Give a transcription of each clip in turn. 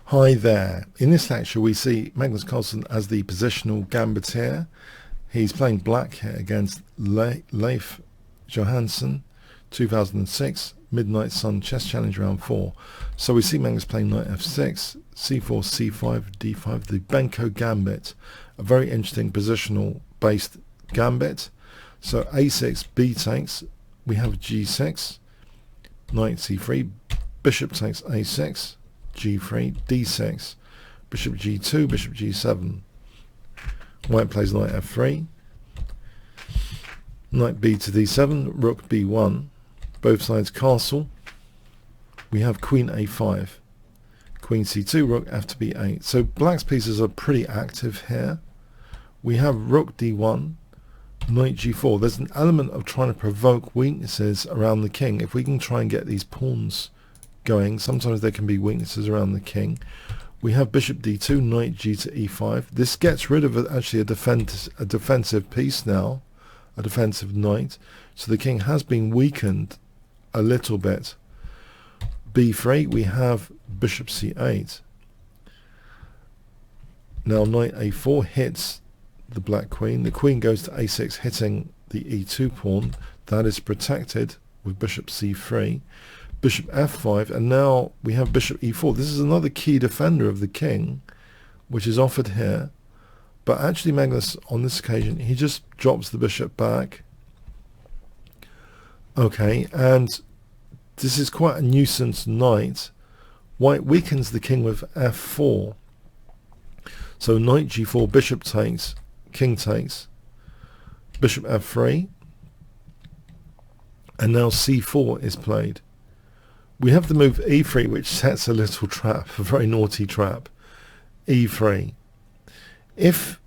Hi there. In this lecture we see Magnus Carlsen as the positional gambiter. He's playing black here against Leif Johannessen, 2006, Midnight Sun Chess Challenge round 4. So we see Magnus playing knight f6, c4, c5, d5, the BENKO gambit, a very interesting positional based gambit. So a6, b takes, we have g6, knight c3, bishop takes a6, g3, d6, bishop g2, bishop g7. White plays knight f3, knight b to d7, rook b1, both sides castle. We have queen a5, queen c2, rook f to b8. So black's pieces are pretty active here. We have rook d1, knight g4. There's an element of trying to provoke weaknesses around the king. If we can try and get these pawns going, sometimes there can be weaknesses around the king. We have bishop d2, knight g to e5. This gets rid of actually a defensive piece now, a defensive knight. So the king has been weakened a little bit. b3, we have bishop c8. Now knight a4 hits the black queen. The queen goes to a6, hitting the e2 pawn. That is protected with bishop c3. Bishop f5, and now we have bishop e4. This is another key defender of the king, which is offered here. But actually Magnus, on this occasion, he just drops the bishop back. Okay, and this is quite a nuisance knight. White weakens the king with f4. So knight g4, bishop takes, king takes, bishop f3, and now c4 is played. We have the move e3, which sets a little trap, a very naughty trap. e3. If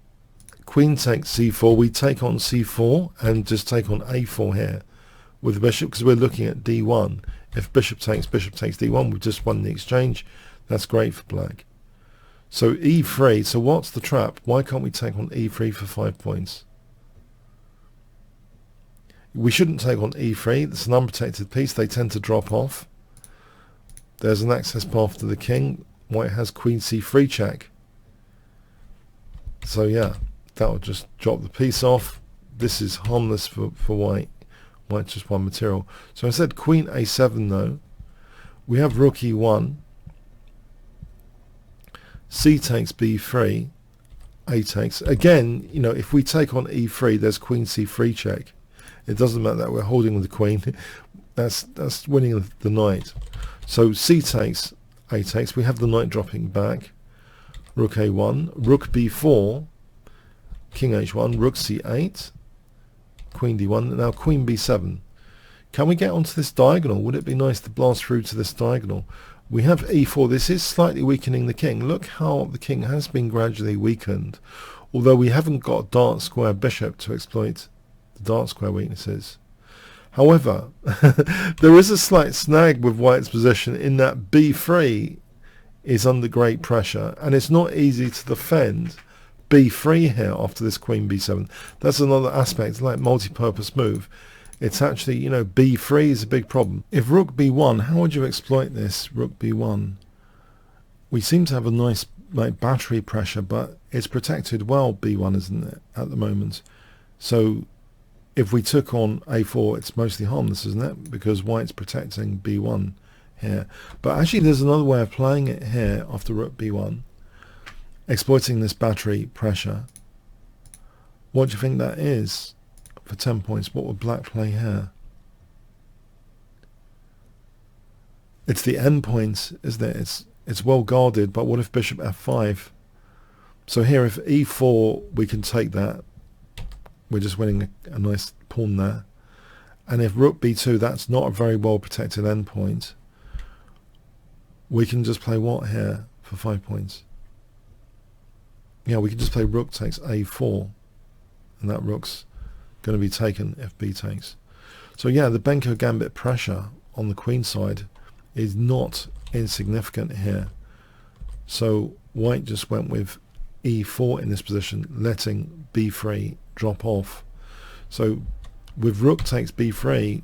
queen takes c4, we take on c4 and just take on a4 here with the bishop, because we're looking at d1. If bishop takes d1, we've just won the exchange. That's great for black. So e3, so what's the trap? Why can't we take on e3 for 5 points? We shouldn't take on e3. It's an unprotected piece. They tend to drop off. There's an access path to the king. White has queen c3 check. So yeah, that will just drop the piece off. This is harmless for white. White just won material. So instead queen a7 though. We have rook e1. C takes b3. A takes. Again, you know, if we take on e3, there's queen c3 check. It doesn't matter that we're holding the queen. That's winning the knight. So c takes, a takes. We have the knight dropping back. Rook a1, rook b4, king h1, rook c8, queen d1. Now queen b7. Can we get onto this diagonal? Would it be nice to blast through to this diagonal? We have e4. This is slightly weakening the king. Look how the king has been gradually weakened, although we haven't got a dark square bishop to exploit the dark square weaknesses. However, there is a slight snag with white's position in that b3 is under great pressure, and it's not easy to defend b3 here after this queen b7. That's another aspect, like multi-purpose move. It's actually, you know, b3 is a big problem. If rook b1, how would you exploit this rook b1? We seem to have a nice like battery pressure, but it's protected well, b1, isn't it, at the moment? So if we took on a4, it's mostly harmless, isn't it? Because white's protecting b1 here. But actually there's another way of playing it here after rook b1, exploiting this battery pressure. What do you think that is? For 10 points, what would black play here? It's the end point, isn't it? It's well guarded, but what if bishop f5? So here, if e4, we can take that. We're just winning a nice pawn there. And if rook b2, that's not a very well protected endpoint. We can just play what here for 5 points? Yeah, we can just play rook takes a4, and that rook's going to be taken if b takes. So yeah, the BENKO gambit pressure on the queen side is not insignificant here. So white just went with e4 in this position, letting b3 drop off. So with rook takes b3,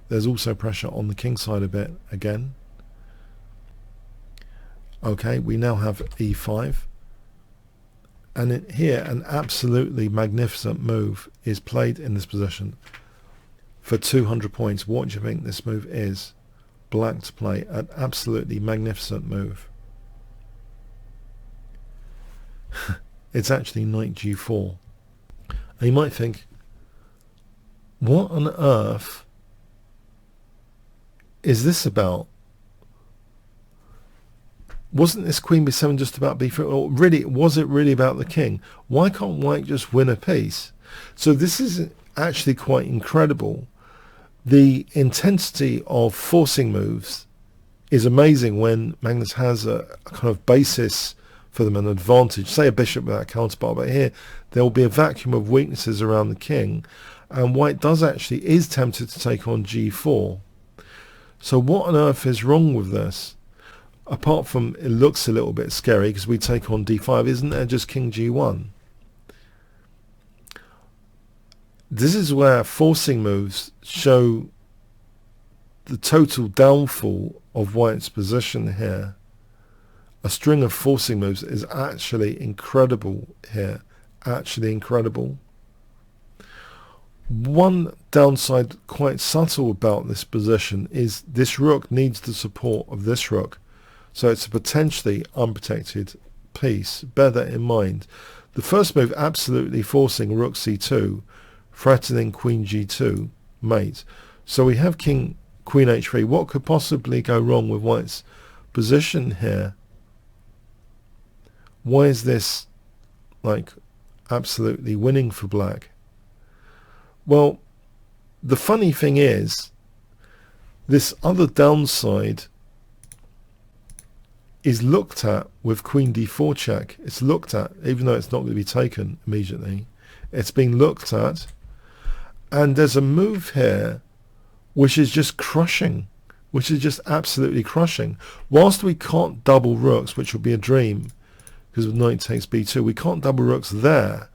there's also pressure on the king side a bit again. Okay, we now have e5. And here, an absolutely magnificent move is played in this position for 200 points. What do you think this move is? Black to play, an absolutely magnificent move. It's actually knight g4. And you might think, what on earth is this about? Wasn't this queen b7 just about b3? Or really, was it really about the king? Why can't white just win a piece? So this is actually quite incredible. The intensity of forcing moves is amazing when Magnus has a kind of basis for them, an advantage. Say a bishop without a counterpart, but here there will be a vacuum of weaknesses around the king, and white is tempted to take on g4. So what on earth is wrong with this? Apart from it looks a little bit scary because we take on d5, isn't there just king g1? This is where forcing moves show the total downfall of white's position here. A string of forcing moves is actually incredible here, actually incredible. One downside, quite subtle about this position, is this rook needs the support of this rook. So it's a potentially unprotected piece. Bear that in mind. The first move absolutely forcing rook c2, threatening queen g2, mate. So we have queen h3. What could possibly go wrong with white's position here? Why is this like absolutely winning for black? Well, the funny thing is, this other downside is looked at with queen d4 check. It's looked at, even though it's not going to be taken immediately. It's being looked at, and there's a move here which is just crushing, which is just absolutely crushing. Whilst we can't double rooks, which would be a dream, because of knight takes b2, we can't double rooks there,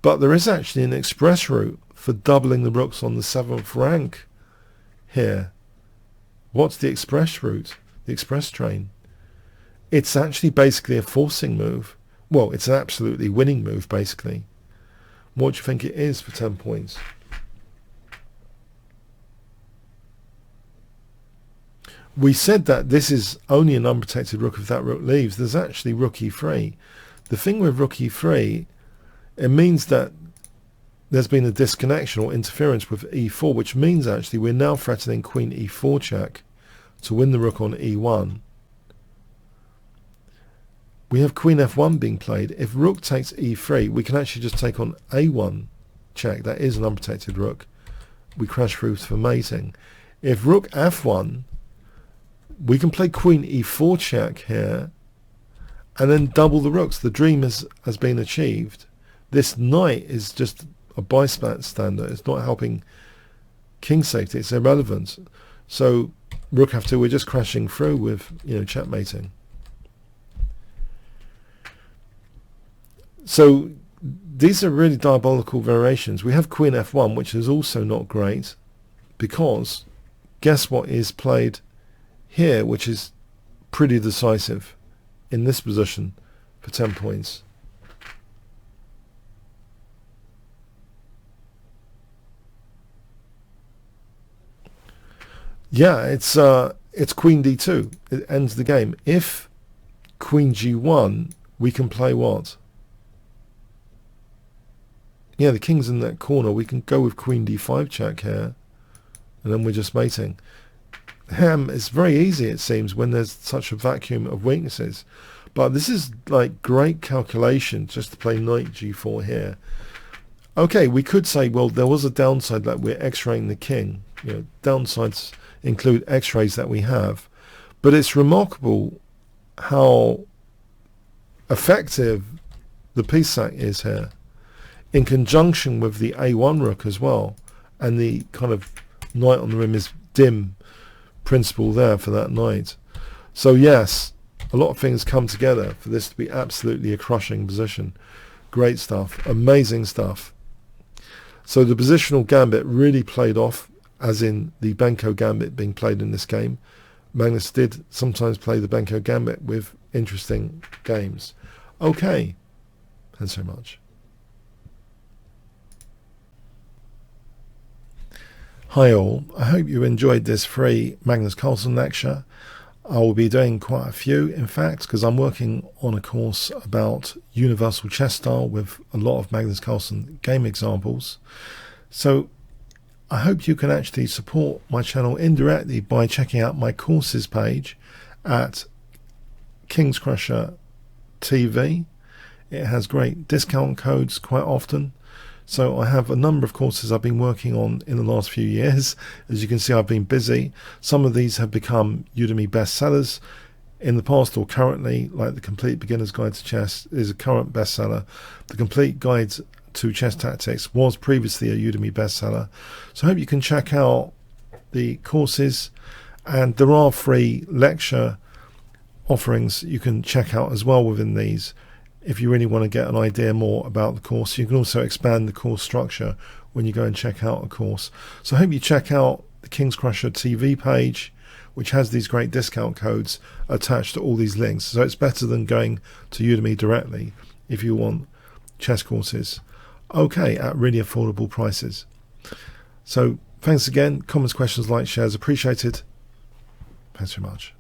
but there is actually an express route for doubling the rooks on the 7th rank here. What's the express route? The express train. It's actually basically a forcing move. Well, it's an absolutely winning move, basically. What do you think it is for 10 points? We said that this is only an unprotected rook if that rook leaves. There's actually rook e3. The thing with rook e3, it means that there's been a disconnection or interference with e4, which means actually we're now threatening queen e4 check to win the rook on e1. We have queen f1 being played. If rook takes e3, we can actually just take on a1 check. That is an unprotected rook. We crash through for mating. If rook f1, we can play queen e4 check here and then double the rooks. The dream has been achieved. This knight is just a bystander. It's not helping king safety. It's irrelevant. So rook f2, we're just crashing through with, checkmating. So these are really diabolical variations. We have queen f1, which is also not great, because guess what is played here, which is pretty decisive in this position for 10 points. Yeah, it's queen d2. It ends the game. If queen g1, we can play what? Yeah, the king's in that corner. We can go with queen d5 check here, and then we're just mating. It's very easy, it seems, when there's such a vacuum of weaknesses. But this is like great calculation just to play knight g4 here. Okay, we could say, well, there was a downside that we're x-raying the king. Downsides include x-rays that we have. But it's remarkable how effective the piece sack is here, in conjunction with the a1 rook as well, and the kind of knight on the rim is dim principle there for that knight. So yes, a lot of things come together for this to be absolutely a crushing position. Great stuff, amazing stuff. So the positional gambit really played off, as in the BENKO gambit being played in this game. Magnus did sometimes play the BENKO Gambit with interesting games. Okay, thanks so much. Hi all, I hope you enjoyed this free Magnus Carlsen lecture. I will be doing quite a few, in fact, because I'm working on a course about universal chess style with a lot of Magnus Carlsen game examples. So I hope you can actually support my channel indirectly by checking out my courses page at Kingscrusher TV. It has great discount codes quite often. So I have a number of courses I've been working on in the last few years. As you can see, I've been busy. Some of these have become Udemy bestsellers in the past or currently, like the Complete Beginner's Guide to Chess is a current bestseller. The Complete Guide to Chess Tactics was previously a Udemy bestseller. So I hope you can check out the courses, and there are free lecture offerings you can check out as well within these. If you really want to get an idea more about the course, you can also expand the course structure when you go and check out a course. So I hope you check out the Kingscrusher TV page, which has these great discount codes attached to all these links. So it's better than going to Udemy directly if you want chess courses, okay, at really affordable prices. So thanks again. Comments, questions, likes, shares appreciated. Thanks very much.